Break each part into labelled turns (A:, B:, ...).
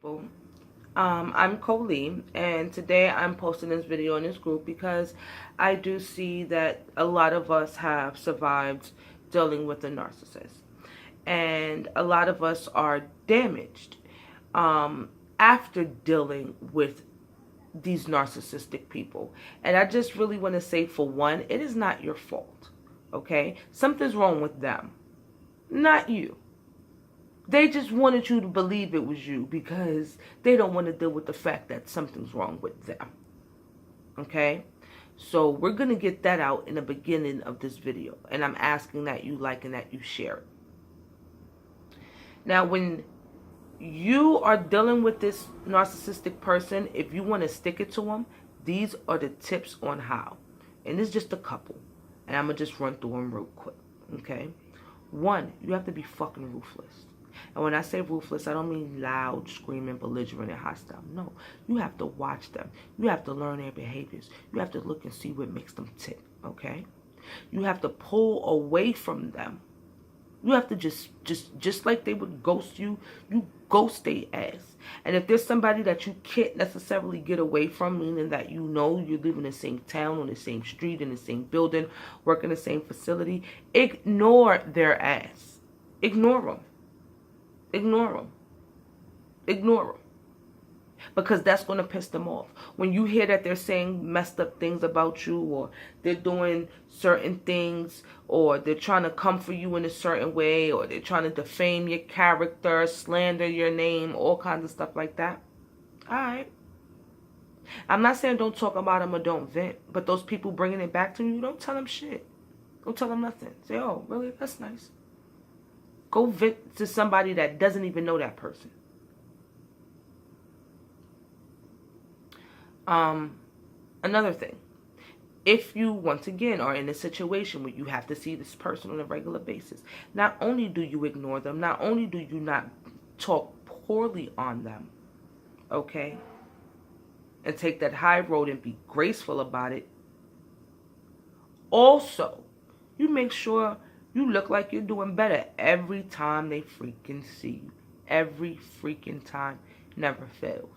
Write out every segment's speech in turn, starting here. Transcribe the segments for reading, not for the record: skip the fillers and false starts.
A: Well, I'm Colleen, and today I'm posting this video in this group because I do see that a lot of us have survived dealing with a narcissist, and a lot of us are damaged after dealing with these narcissistic people. And I just really want to say, for one, it is not your fault, okay? Something's wrong with them, not you. They just wanted you to believe it was you because they don't want to deal with the fact that something's wrong with them. Okay? So we're going to get that out in the beginning of this video. And I'm asking that you like and that you share it. Now, when you are dealing with this narcissistic person, if you want to stick it to them, these are the tips on how. And it's just a couple. And I'm going to just run through them real quick. Okay? One, you have to be fucking ruthless. And when I say ruthless, I don't mean loud, screaming, belligerent, and hostile. No, you have to watch them. You have to learn their behaviors. You have to look and see what makes them tick, okay? You have to pull away from them. You have to just like they would ghost you, you ghost their ass. And if there's somebody that you can't necessarily get away from, meaning that you know you live in the same town, on the same street, in the same building, work in the same facility, ignore their ass. Ignore them. Ignore them. Ignore them. Because that's going to piss them off. When you hear that they're saying messed up things about you, or they're doing certain things, or they're trying to come for you in a certain way, or they're trying to defame your character, slander your name, all kinds of stuff like that. Alright. I'm not saying don't talk about them or don't vent, but those people bringing it back to you, don't tell them shit. Don't tell them nothing. Say, oh, really? That's nice. Go vent to somebody that doesn't even know that person. Another thing. If you, once again, are in a situation where you have to see this person on a regular basis, not only do you ignore them, not only do you not talk poorly on them, okay, and take that high road and be graceful about it, also, you make sure you look like you're doing better every time they freaking see you. Every freaking time. Never fails.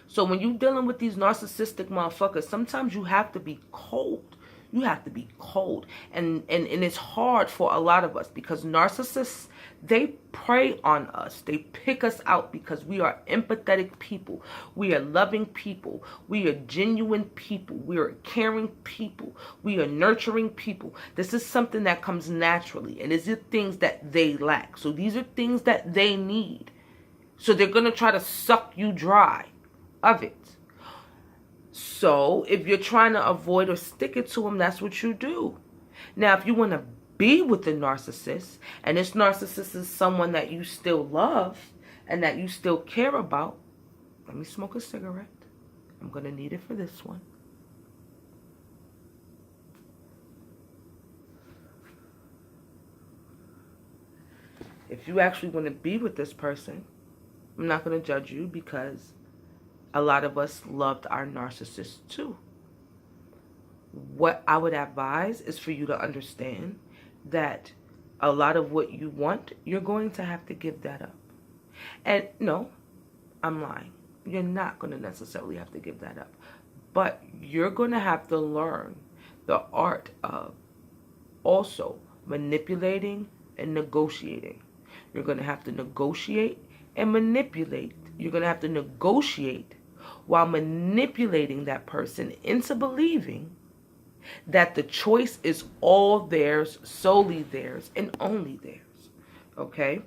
A: So when you're dealing with these narcissistic motherfuckers, sometimes you have to be cold. You have to be cold. And it's hard for a lot of us because narcissists, they prey on us. They pick us out because we are empathetic people. We are loving people. We are genuine people. We are caring people. We are nurturing people. This is something that comes naturally. And these are things that they lack. So these are things that they need. So they're going to try to suck you dry of it. So if you're trying to avoid or stick it to them, that's what you do. Now, if you want to be with the narcissist, and this narcissist is someone that you still love and that you still care about, let me smoke a cigarette. I'm going to need it for this one. If you actually want to be with this person, I'm not going to judge you because a lot of us loved our narcissists too. What I would advise is for you to understand that a lot of what you want, you're going to have to give that up. And no, I'm lying. You're not going to necessarily have to give that up. But you're going to have to learn the art of also manipulating and negotiating. You're going to have to negotiate and manipulate. You're going to have to negotiate while manipulating that person into believing that the choice is all theirs, solely theirs, and only theirs. Okay?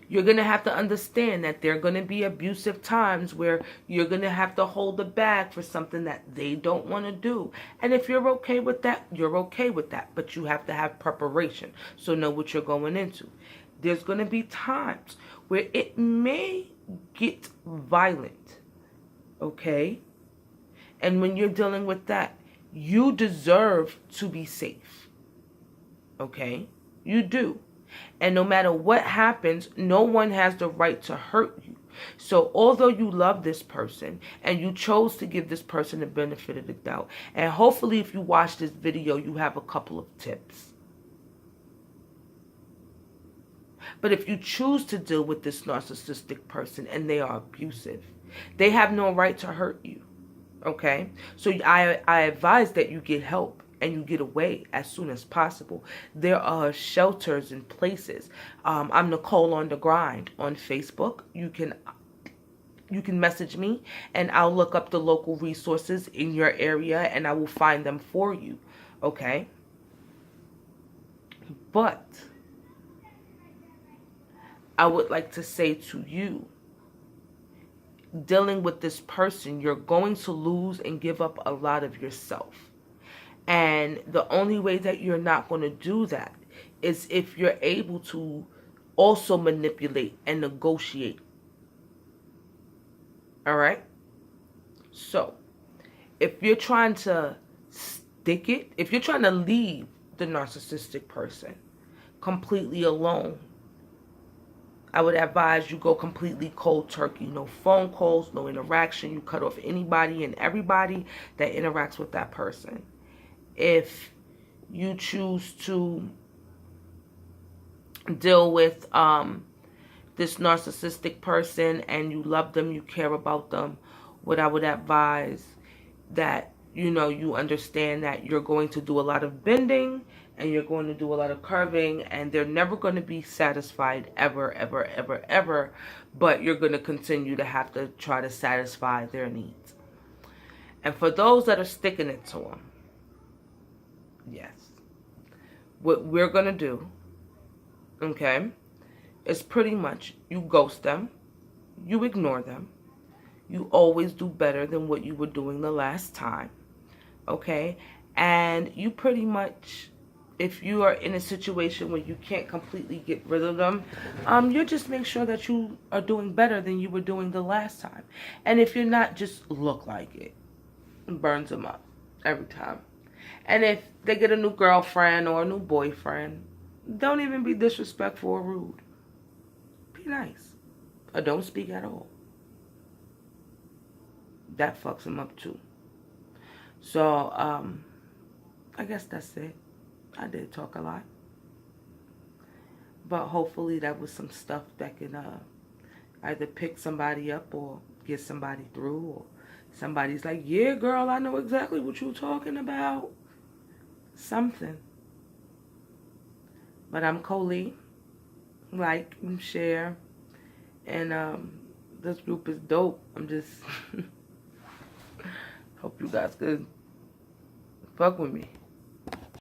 A: You're going to have to understand that there are going to be abusive times where you're going to have to hold the bag for something that they don't want to do. And if you're okay with that, you're okay with that. But you have to have preparation. So know what you're going into. There's going to be times where it may get violent. Okay? And when you're dealing with that, you deserve to be safe. Okay? You do. And no matter what happens, no one has the right to hurt you. So although you love this person and you chose to give this person the benefit of the doubt, and hopefully if you watch this video, you have a couple of tips. But if you choose to deal with this narcissistic person and they are abusive, they have no right to hurt you. Okay? So I advise that you get help and you get away as soon as possible. There are shelters and places. I'm Nicole on the Grind on Facebook. You can message me and I'll look up the local resources in your area and I will find them for you. Okay? But I would like to say to you, dealing with this person, you're going to lose and give up a lot of yourself. And the only way that you're not going to do that is if you're able to also manipulate and negotiate. All right? So, if you're trying to stick it, if you're trying to leave the narcissistic person completely alone, I would advise you go completely cold turkey. No phone calls, no interaction. You cut off anybody and everybody that interacts with that person. If you choose to deal with this narcissistic person and you love them, you care about them, what I would advise that, you understand that you're going to do a lot of bending and you're going to do a lot of curving and they're never going to be satisfied ever, ever, ever, ever, but you're going to continue to have to try to satisfy their needs. And for those that are sticking it to them, yes, what we're going to do, okay, is pretty much you ghost them, you ignore them, you always do better than what you were doing the last time, okay, and you pretty much, if you are in a situation where you can't completely get rid of them, you just make sure that you are doing better than you were doing the last time. And if you're not, just look like it. It burns them up every time. And if they get a new girlfriend or a new boyfriend, don't even be disrespectful or rude. Be nice. Or don't speak at all. That fucks them up too. So, I guess that's it. I did talk a lot. But hopefully that was some stuff that can either pick somebody up or get somebody through. Or somebody's like, yeah, girl, I know exactly what you're talking about. Something. But I'm Coley. Like and share. And this group is dope. I'm just... hope you guys could fuck with me.